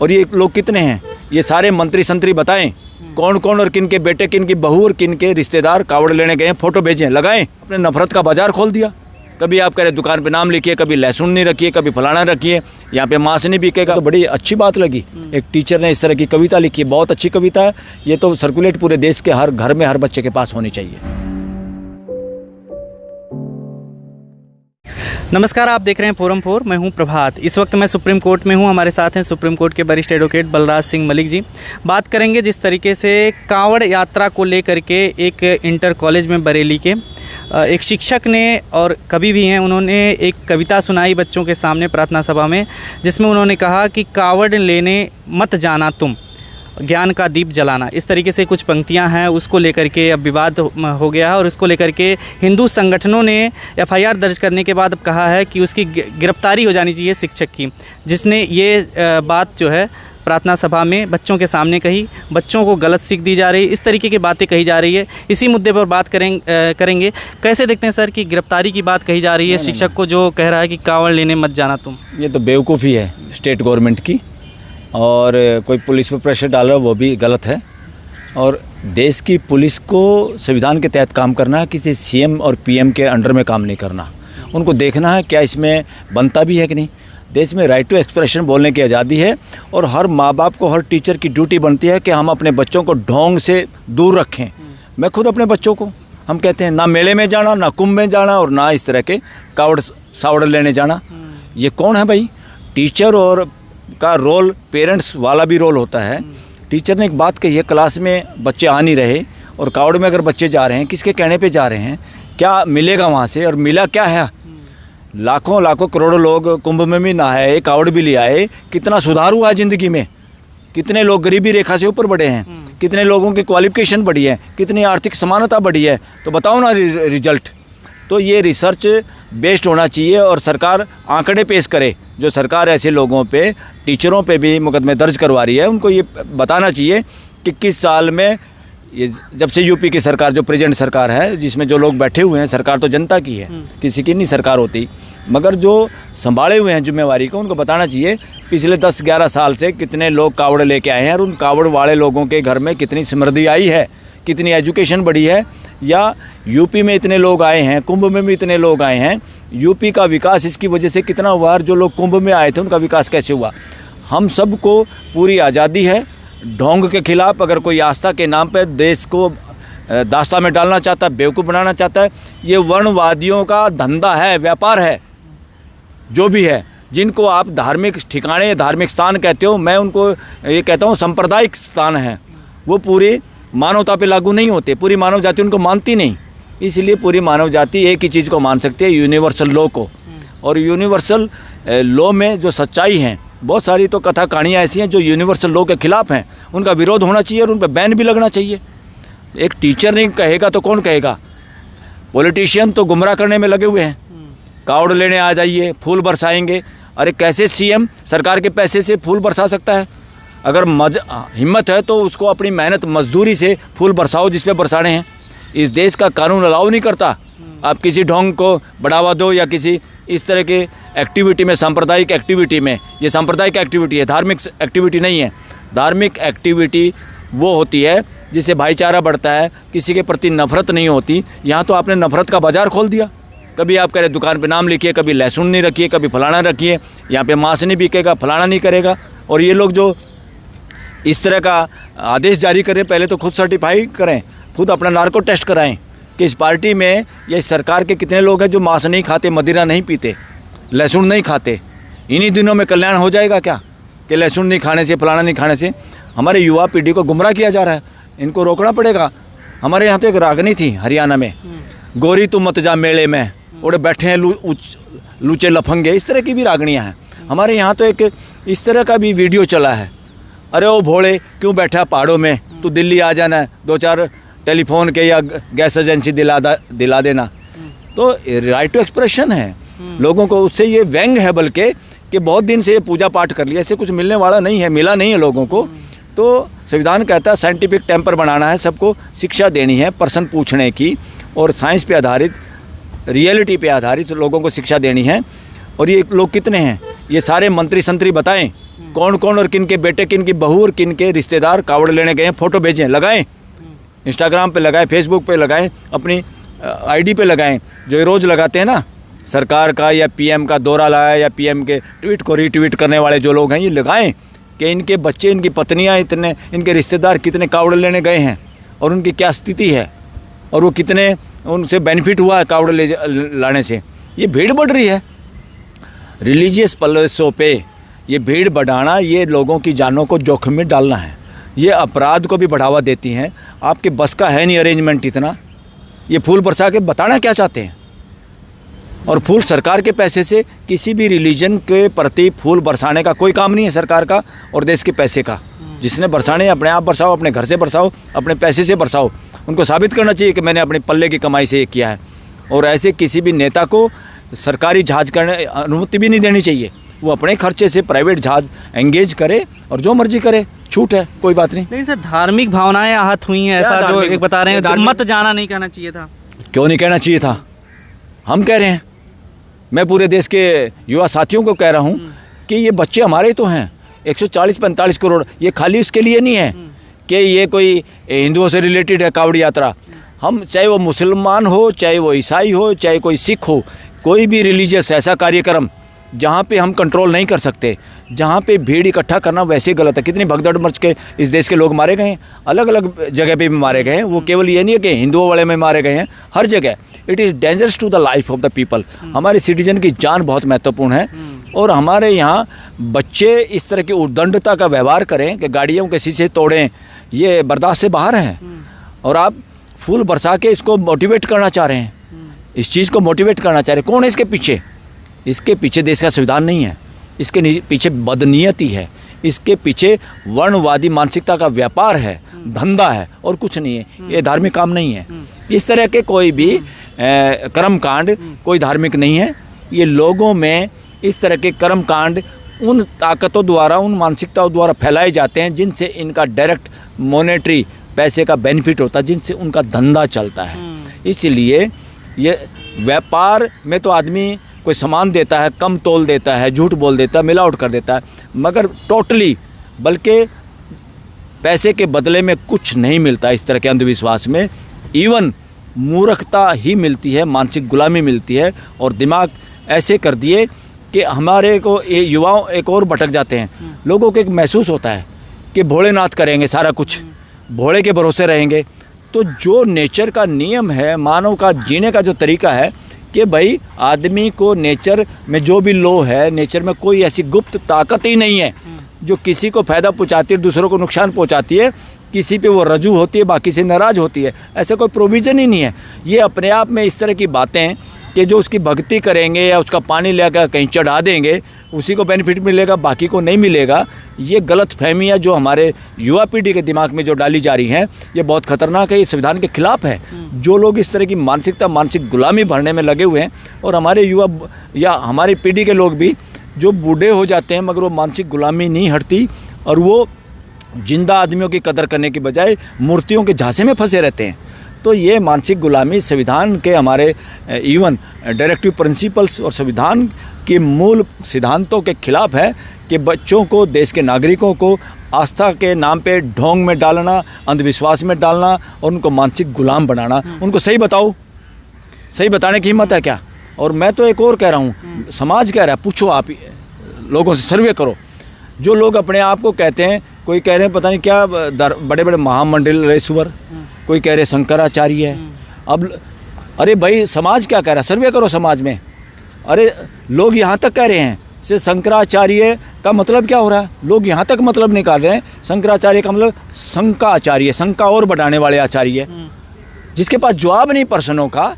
और ये लोग कितने हैं, ये सारे मंत्री संतरी बताएं कौन कौन और किन के बेटे, किन की बहू और किन के रिश्तेदार कावड़ लेने गए हैं, फोटो भेजें, लगाएं। अपने नफरत का बाजार खोल दिया। कभी आप कह रहे दुकान पे नाम लिखिए, कभी लहसुन नहीं रखिए, कभी फलाना रखिए, यहाँ पे मांस नहीं बिकेगा। तो बड़ी अच्छी बात लगी, एक टीचर ने इस तरह की कविता लिखी, बहुत अच्छी कविता है। ये तो सर्कुलेट पूरे देश के हर घर में, हर बच्चे के पास होनी चाहिए। नमस्कार, आप देख रहे हैं फोरम 4। मैं हूं प्रभात। इस वक्त मैं सुप्रीम कोर्ट में हूं। हमारे साथ हैं सुप्रीम कोर्ट के वरिष्ठ एडवोकेट बलराज सिंह मलिक जी। बात करेंगे जिस तरीके से कांवड़ यात्रा को लेकर के एक इंटर कॉलेज में बरेली के एक शिक्षक ने और कवि भी हैं, उन्होंने एक कविता सुनाई बच्चों के सामने प्रार्थना सभा में, जिसमें उन्होंने कहा कि कावड़ लेने मत जाना तुम, ज्ञान का दीप जलाना। इस तरीके से कुछ पंक्तियां हैं, उसको लेकर के अब विवाद हो गया है और उसको लेकर के हिंदू संगठनों ने एफआईआर दर्ज करने के बाद अब कहा है कि उसकी गिरफ्तारी हो जानी चाहिए शिक्षक की, जिसने ये बात जो है प्रार्थना सभा में बच्चों के सामने कही। बच्चों को गलत सीख दी जा रही है, इस तरीके की बातें कही जा रही है। इसी मुद्दे पर बात करेंगे। कैसे देखते हैं सर कि गिरफ्तारी की बात कही जा रही है शिक्षक को, जो कह रहा है कि कांवड़ लेने मत जाना तुम? ये तो बेवकूफ़ी है स्टेट गवर्नमेंट की, और कोई पुलिस पर प्रेशर डाल रहा है वो भी गलत है। और देश की पुलिस को संविधान के तहत काम करना है, किसी सीएम और पीएम के अंडर में काम नहीं करना। उनको देखना है क्या इसमें बनता भी है कि नहीं। देश में राइट टू एक्सप्रेशन बोलने की आज़ादी है, और हर माँ बाप को, हर टीचर की ड्यूटी बनती है कि हम अपने बच्चों को ढोंग से दूर रखें। मैं खुद अपने बच्चों को, हम कहते हैं ना मेले में जाना, ना कुंभ में जाना, और ना इस तरह के कावड़ सावड़ लेने जाना। ये कौन है भाई? टीचर और का रोल पेरेंट्स वाला भी रोल होता है। टीचर ने एक बात कही है, क्लास में बच्चे आ नहीं रहे और कावड़ में अगर बच्चे जा रहे हैं, किसके कहने पे जा रहे हैं, क्या मिलेगा वहाँ से, और मिला क्या है? लाखों लाखों करोड़ों लोग कुंभ में भी नहाए, कावड़ भी ले आए, कितना सुधार हुआ है ज़िंदगी में, कितने लोग गरीबी रेखा से ऊपर बढ़े हैं, कितने लोगों की क्वालिफिकेशन बढ़ी है, कितनी आर्थिक समानता बढ़ी है। तो बताओ ना रिजल्ट। तो ये रिसर्च बेस्ड होना चाहिए, और सरकार आंकड़े पेश करे। जो सरकार ऐसे लोगों पे, टीचरों पे भी मुकदमे दर्ज करवा रही है, उनको ये बताना चाहिए कि किस साल में, ये जब से यूपी की सरकार, जो प्रेजेंट सरकार है, जिसमें जो लोग बैठे हुए हैं, सरकार तो जनता की है, किसी की नहीं सरकार होती, मगर जो संभाले हुए हैं जिम्मेवारी को, उनको बताना चाहिए पिछले 10-11 साल से कितने लोग कावड़ लेके आए हैं, और उन कावड़ वाले लोगों के घर में कितनी समृद्धि आई है, कितनी एजुकेशन बढ़ी है। या यूपी में इतने लोग आए हैं, कुंभ में भी इतने लोग आए हैं, यूपी का विकास इसकी वजह से कितना हुआ, और जो लोग कुंभ में आए थे उनका विकास कैसे हुआ। हम सबको पूरी आज़ादी है। ढोंग के खिलाफ अगर कोई आस्था के नाम पर देश को दास्ता में डालना चाहता है, बेवकूफ़ बनाना चाहता है, ये वर्णवादियों का धंधा है, व्यापार है, जो भी है। जिनको आप धार्मिक ठिकाने, धार्मिक स्थान कहते हो, मैं उनको ये कहता हूँ सांप्रदायिक स्थान है, वो पूरी मानवता पे लागू नहीं होते। पूरी मानव जाति उनको मानती नहीं, इसलिए पूरी मानव जाति एक ही चीज़ को मान सकती है, यूनिवर्सल लॉ को। और यूनिवर्सल लॉ में जो सच्चाई है, बहुत सारी तो कथा कहानियाँ ऐसी हैं जो यूनिवर्सल लॉ के खिलाफ हैं, उनका विरोध होना चाहिए और उन पर बैन भी लगना चाहिए। एक टीचर नहीं कहेगा तो कौन कहेगा? पॉलिटिशियन तो गुमराह करने में लगे हुए हैं, कावड़ लेने आ जाइए, फूल बरसाएंगे। अरे कैसे सीएम सरकार के पैसे से फूल बरसा सकता है? अगर हिम्मत है तो उसको अपनी मेहनत मजदूरी से फूल बरसाओ जिस पे बरसाने हैं। इस देश का कानून अलाउ नहीं करता आप किसी ढोंग को बढ़ावा दो, या किसी इस तरह के एक्टिविटी में, सांप्रदायिक एक्टिविटी में। ये सांप्रदायिक एक्टिविटी है, धार्मिक एक्टिविटी नहीं है। धार्मिक एक्टिविटी वो होती है जिससे भाईचारा बढ़ता है, किसी के प्रति नफरत नहीं होती। यहाँ तो आपने नफरत का बाजार खोल दिया। कभी आप कह रहे दुकान पे नाम लिखिए, कभी लहसुन नहीं रखिए, कभी फलाना रखिए, यहाँ पे मांस नहीं बिकेगा, फलाना नहीं करेगा। और ये लोग जो इस तरह का आदेश जारी करें, पहले तो खुद सर्टिफाई करें, खुद अपना नार्को टेस्ट कराएं कि इस पार्टी में या इस सरकार के कितने लोग हैं जो मांस नहीं खाते, मदिरा नहीं पीते, लहसुन नहीं खाते। इन्हीं दिनों में कल्याण हो जाएगा क्या कि लहसुन नहीं खाने से, फलाना नहीं खाने से हमारे युवा पीढ़ी को गुमराह किया जा रहा है। इनको रोकना पड़ेगा। हमारे यहाँ तो एक रागनी थी हरियाणा में, गोरी तू मत जा मेले में, उड़े बैठे हैं लूचे लफंगे, इस तरह की भी रागनियाँ हैं। हमारे यहाँ तो एक इस तरह का भी वीडियो चला है, अरे वो भोले क्यों बैठा पहाड़ों में, तू दिल्ली आ जाना, 2-4 टेलीफोन के या गैस एजेंसी दिला देना। तो राइट टू एक्सप्रेशन है, लोगों को उससे ये व्यंग है बल्कि कि बहुत दिन से ये पूजा पाठ कर लिया, ऐसे कुछ मिलने वाला नहीं है, मिला नहीं है लोगों को। तो संविधान कहता है साइंटिफिक टेम्पर बनाना है, सबको शिक्षा देनी है, प्रश्न पूछने की, और साइंस पे आधारित, रियलिटी पे आधारित लोगों को शिक्षा देनी है। और ये लोग कितने हैं, ये सारे मंत्री संतरी बताएं कौन कौन और किन के बेटे, किन की बहू और किन के रिश्तेदार कावड़ लेने गए हैं। फ़ोटो भेजें, लगाएं, इंस्टाग्राम पे लगाएं, फेसबुक पे लगाएं, अपनी आईडी पे लगाएं, जो ये रोज़ लगाते हैं ना, सरकार का या पीएम का दौरा लाया या पीएम के ट्वीट को रीट्वीट करने वाले जो लोग हैं, ये लगाएं कि इनके बच्चे, इनकी पत्नियां, इतने इनके रिश्तेदार कितने कावड़ लेने गए हैं और उनकी क्या स्थिति है और वो कितने उनसे बेनिफिट हुआ है कावड़ लाने से। ये भीड़ बढ़ रही है रिलीजियस प्लेसों पे, ये भीड़ बढ़ाना, ये लोगों की जानों को जोखिम में डालना है, ये अपराध को भी बढ़ावा देती हैं। आपके बस का है नहीं अरेंजमेंट इतना, ये फूल बरसा के बताना क्या चाहते हैं। और फूल सरकार के पैसे से, किसी भी रिलीजन के प्रति फूल बरसाने का कोई काम नहीं है सरकार का और देश के पैसे का। जिसने बरसाने अपने आप बरसाओ, अपने घर से बरसाओ, अपने पैसे से बरसाओ। उनको साबित करना चाहिए कि मैंने अपने पल्ले की कमाई से ये किया है। और ऐसे किसी भी नेता को सरकारी जहाज करने अनुमति भी नहीं देनी चाहिए। वो अपने खर्चे से प्राइवेट जहाज एंगेज करे और जो मर्जी करे, छूट है, कोई बात नहीं। लेकिन सर धार्मिक भावनाएं आहत हुई हैं, ऐसा जो एक बता रहे हैं, तो मत जाना नहीं कहना चाहिए था। क्यों नहीं कहना चाहिए था? हम कह रहे हैं, मैं पूरे देश के युवा साथियों को कह रहा हूँ कि ये बच्चे हमारे तो हैं, 140-45 करोड़। ये खाली इसके लिए नहीं है कि ये कोई हिंदुओं से रिलेटेड है कावड़ यात्रा। हम चाहे वो मुसलमान हो, चाहे वो ईसाई हो, चाहे कोई सिख हो, कोई भी रिलीजियस ऐसा कार्यक्रम जहाँ पे हम कंट्रोल नहीं कर सकते, जहाँ पे भीड़ इकट्ठा करना वैसे गलत है। कितनी भगदड़ मच के इस देश के लोग मारे गए हैं, अलग अलग जगह पे भी मारे गए हैं। वो केवल ये नहीं है कि हिंदुओं वाले में मारे गए हैं, हर जगह। It is dangerous to the life of the people. हमारे सिटीजन की जान बहुत महत्वपूर्ण है। और हमारे यहाँ बच्चे इस तरह की उद्दंडता का व्यवहार करें कि गाड़ियों के शीशे तोड़ें, ये बर्दाश्त से बाहर हैं। और आप फूल बरसा के इसको मोटिवेट करना चाह रहे हैं, इस चीज़ को मोटिवेट करना चाह रहे हैं। कौन है इसके पीछे? इसके पीछे देश का संविधान नहीं है, इसके पीछे बदनीयती है, इसके पीछे वर्णवादी मानसिकता का व्यापार है, धंधा है, और कुछ नहीं है। ये धार्मिक काम नहीं है। इस तरह के कोई भी कर्मकांड कोई धार्मिक नहीं है। ये लोगों में इस तरह के कर्मकांड उन ताकतों द्वारा, उन मानसिकताओं द्वारा फैलाए जाते हैं जिनसे इनका डायरेक्ट मॉनेटरी पैसे का बेनिफिट होता है, जिनसे उनका धंधा चलता है। इसलिए ये व्यापार में तो आदमी कोई सामान देता है, कम तोल देता है, झूठ बोल देता है, मिलावट कर देता है, मगर टोटली, बल्कि पैसे के बदले में कुछ नहीं मिलता। इस तरह के अंधविश्वास में इवन मूर्खता ही मिलती है, मानसिक गुलामी मिलती है। और दिमाग ऐसे कर दिए कि हमारे को ये युवाओं एक और भटक जाते हैं। लोगों को एक महसूस होता है कि भोलेनाथ करेंगे सारा कुछ, भोले के भरोसे रहेंगे। तो जो नेचर का नियम है, मानव का जीने का जो तरीका है कि भाई आदमी को नेचर में जो भी लो है, नेचर में कोई ऐसी गुप्त ताकत ही नहीं है जो किसी को फ़ायदा पहुंचाती है, दूसरों को नुकसान पहुंचाती है, किसी पे वो रजू होती है, बाकी से नाराज़ होती है। ऐसा कोई प्रोविज़न ही नहीं है। ये अपने आप में इस तरह की बातें कि जो उसकी भक्ति करेंगे या उसका पानी लेकर कहीं चढ़ा देंगे, उसी को बेनिफिट मिलेगा, बाकी को नहीं मिलेगा। ये गलत फहमियाँ जो हमारे युवा पीढ़ी के दिमाग में जो डाली जा रही हैं, ये बहुत ख़तरनाक है। ये संविधान के खिलाफ है। जो लोग इस तरह की मानसिकता, मानसिक गुलामी भरने में लगे हुए हैं, और हमारे युवा या हमारी पीढ़ी के लोग भी जो बूढ़े हो जाते हैं मगर वो मानसिक गुलामी नहीं हटती, और वो जिंदा आदमियों की कदर करने के बजाय मूर्तियों के झांसे में फंसे रहते हैं। तो ये मानसिक गुलामी संविधान के, हमारे इवन डायरेक्टिव प्रिंसिपल्स और संविधान के मूल सिद्धांतों के खिलाफ है कि बच्चों को, देश के नागरिकों को आस्था के नाम पे ढोंग में डालना, अंधविश्वास में डालना और उनको मानसिक गुलाम बनाना। उनको सही बताओ, सही बताने की हिम्मत है क्या? और मैं तो एक और कह रहा हूँ, समाज कह रहा है, पूछो आप लोगों से, सर्वे करो। जो लोग अपने आप को कहते हैं, कोई कह रहे हैं पता नहीं क्या बड़े बड़े महामंडलेश्वर, कोई कह रहे शंकराचार्य है। अब अरे भाई समाज क्या कह रहा है? सर्वे करो समाज में। अरे लोग यहाँ तक कह रहे हैं से शंकराचार्य का मतलब क्या हो रहा है? लोग यहाँ तक मतलब निकाल रहे हैं। शंकराचार्य का मतलब शंका आचार्य, शंका और बढ़ाने वाले आचार्य, जिसके पास जवाब नहीं प्रश्नों का।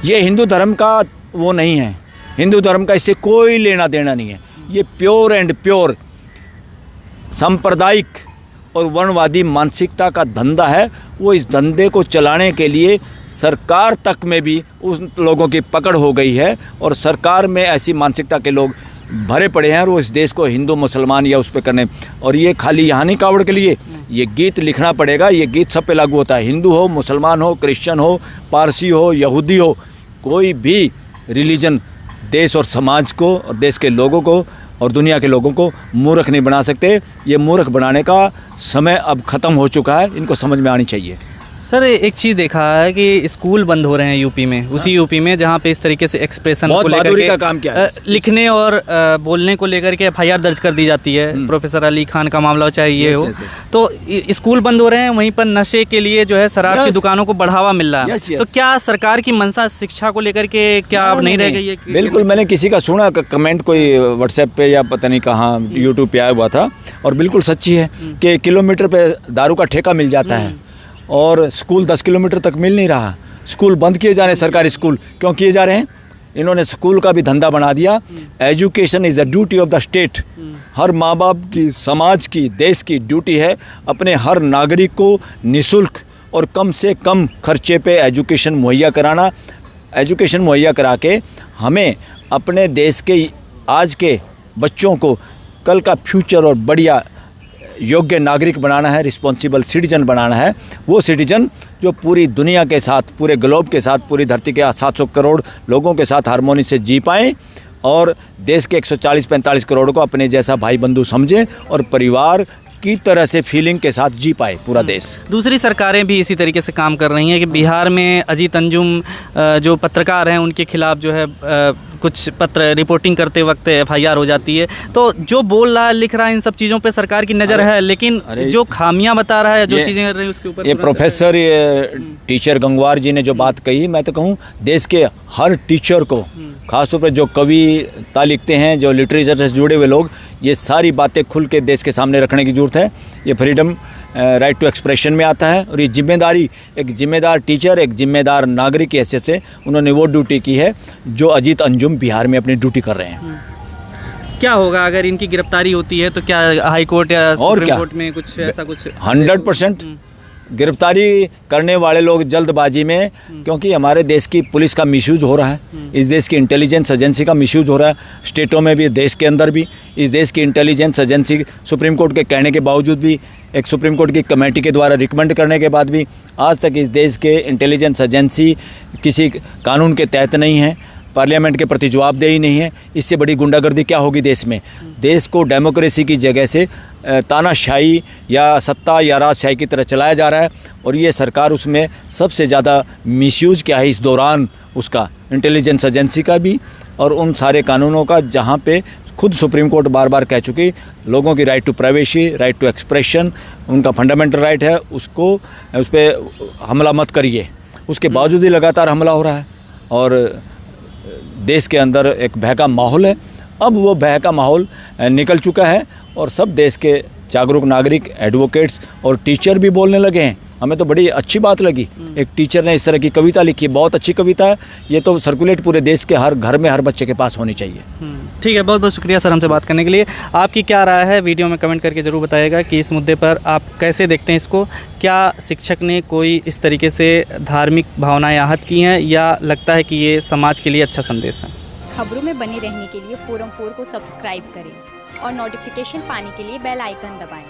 ये हिंदू धर्म का वो नहीं है, हिंदू धर्म का इससे कोई लेना देना नहीं है। ये प्योर एंड प्योर सांप्रदायिक और वर्णवादी मानसिकता का धंधा है। वो इस धंधे को चलाने के लिए सरकार तक में भी उन लोगों की पकड़ हो गई है, और सरकार में ऐसी मानसिकता के लोग भरे पड़े हैं, और वो इस देश को हिंदू मुसलमान या उस पर करने। और ये खाली यहाँ नहीं कावड़ के लिए, ये गीत लिखना पड़ेगा। ये गीत सब पे लागू होता है, हिंदू हो, मुसलमान हो, क्रिश्चियन हो, पारसी हो, यहूदी हो, कोई भी रिलीजन देश और समाज को और देश के लोगों को और दुनिया के लोगों को मूर्ख नहीं बना सकते। ये मूर्ख बनाने का समय अब ख़त्म हो चुका है, इनको समझ में आनी चाहिए। सर एक चीज़ देखा है कि स्कूल बंद हो रहे हैं यूपी में, उसी यूपी में जहाँ पे इस तरीके से एक्सप्रेशन बहुत को लेकर बहादुरी के का काम किया है। लिखने और बोलने को लेकर के FIR दर्ज कर दी जाती है। प्रोफेसर अली खान का मामला हो चाहे ये हो, तो स्कूल बंद हो रहे हैं, वहीं पर नशे के लिए जो है शराब की दुकानों को बढ़ावा मिल रहा है। तो क्या सरकार की मंशा शिक्षा को लेकर के क्या अब नहीं रह गई है? बिल्कुल, मैंने किसी का सुना कमेंट कोई व्हाट्सएप पे या पता नहीं कहाँ यूट्यूब पे आया हुआ था, और बिल्कुल सच्ची है कि किलोमीटर पे दारू का ठेका मिल जाता है और स्कूल 10 किलोमीटर तक मिल नहीं रहा। स्कूल बंद किए जा रहे हैं। सरकारी स्कूल क्यों किए जा रहे हैं? इन्होंने स्कूल का भी धंधा बना दिया। Education is a duty of the state. हर माँ बाप की, समाज की, देश की ड्यूटी है अपने हर नागरिक को निःशुल्क और कम से कम खर्चे पे एजुकेशन मुहैया कराना। एजुकेशन मुहैया करा के हमें अपने देश के आज के बच्चों को कल का फ्यूचर और बढ़िया योग्य नागरिक बनाना है, रिस्पॉन्सिबल सिटीजन बनाना है। वो सिटीजन जो पूरी दुनिया के साथ, पूरे ग्लोब के साथ, पूरी धरती के 700 करोड़ लोगों के साथ हारमोनी से जी पाएँ और देश के 140-45 करोड़ को अपने जैसा भाई बंधु समझे और परिवार की तरह से फीलिंग के साथ जी पाए पूरा देश। दूसरी सरकारें भी इसी तरीके से काम कर रही हैं कि बिहार में अजीत अंजुम जो पत्रकार हैं उनके खिलाफ जो है कुछ पत्र रिपोर्टिंग करते वक्त FIR हो जाती है। तो जो बोल रहा है, लिख रहा है, इन सब चीज़ों पे सरकार की नज़र है, लेकिन जो खामियां बता रहा है, जो चीज़ें कर रही है उसके ऊपर ये प्रोफेसर टीचर गंगवार जी ने जो बात कही, मैं तो कहूँ देश के हर टीचर को, खासतौर पर जो कविता लिखते हैं, जो लिटरेचर से जुड़े हुए लोग, ये सारी बातें खुल के देश के सामने रखने की ज़रूरत है। ये फ्रीडम राइट टू एक्सप्रेशन में आता है और ये जिम्मेदारी, एक जिम्मेदार टीचर, एक जिम्मेदार नागरिक की हैसियत से उन्होंने वो ड्यूटी की है जो अजीत अंजुम बिहार में अपनी ड्यूटी कर रहे हैं। क्या होगा अगर इनकी गिरफ्तारी होती है? तो क्या हाई कोर्ट या सुप्रीम कोर्ट में कुछ ऐसा कुछ 100% गिरफ्तारी करने वाले लोग जल्दबाजी में, क्योंकि हमारे देश की पुलिस का मिसयूज हो रहा है, इस देश की इंटेलिजेंस एजेंसी का मिसयूज हो रहा है, स्टेटों में भी, देश के अंदर भी। इस देश की इंटेलिजेंस एजेंसी सुप्रीम कोर्ट के कहने के बावजूद भी, एक सुप्रीम कोर्ट की कमेटी के द्वारा रिकमेंड करने के बाद भी आज तक इस देश के इंटेलिजेंस एजेंसी किसी कानून के तहत नहीं है, पार्लियामेंट के प्रति जवाबदेही नहीं है। इससे बड़ी गुंडागर्दी क्या होगी देश में? देश को डेमोक्रेसी की जगह से तानाशाही या सत्ता या राजशाही की तरह चलाया जा रहा है, और ये सरकार उसमें सबसे ज़्यादा मिसयूज क्या है इस दौरान, उसका इंटेलिजेंस एजेंसी का भी और उन सारे कानूनों का, जहाँ पे खुद सुप्रीम कोर्ट बार बार कह चुकी लोगों की right to privacy, right to expression उनका फंडामेंटल राइट है, उसको उस पर हमला मत करिए। उसके बावजूद ही लगातार हमला हो रहा है और देश के अंदर एक भय का माहौल है। अब वो भय का माहौल निकल चुका है और सब देश के जागरूक नागरिक, एडवोकेट्स और टीचर भी बोलने लगे हैं। हमें तो बड़ी अच्छी बात लगी, एक टीचर ने इस तरह की कविता लिखी, बहुत अच्छी कविता है। ये तो सर्कुलेट पूरे देश के हर घर में, हर बच्चे के पास होनी चाहिए। ठीक है, बहुत बहुत शुक्रिया सर हमसे बात करने के लिए। आपकी क्या राय है वीडियो में कमेंट करके ज़रूर बताइएगा कि इस मुद्दे पर आप कैसे देखते हैं इसको। क्या शिक्षक ने कोई इस तरीके से धार्मिक भावनाएं आहत की हैं, या लगता है कि ये समाज के लिए अच्छा संदेश है? खबरों में बने रहने के लिए फोरम 4 को सब्सक्राइब करें और नोटिफिकेशन पाने के लिए बेल आइकन दबाएं।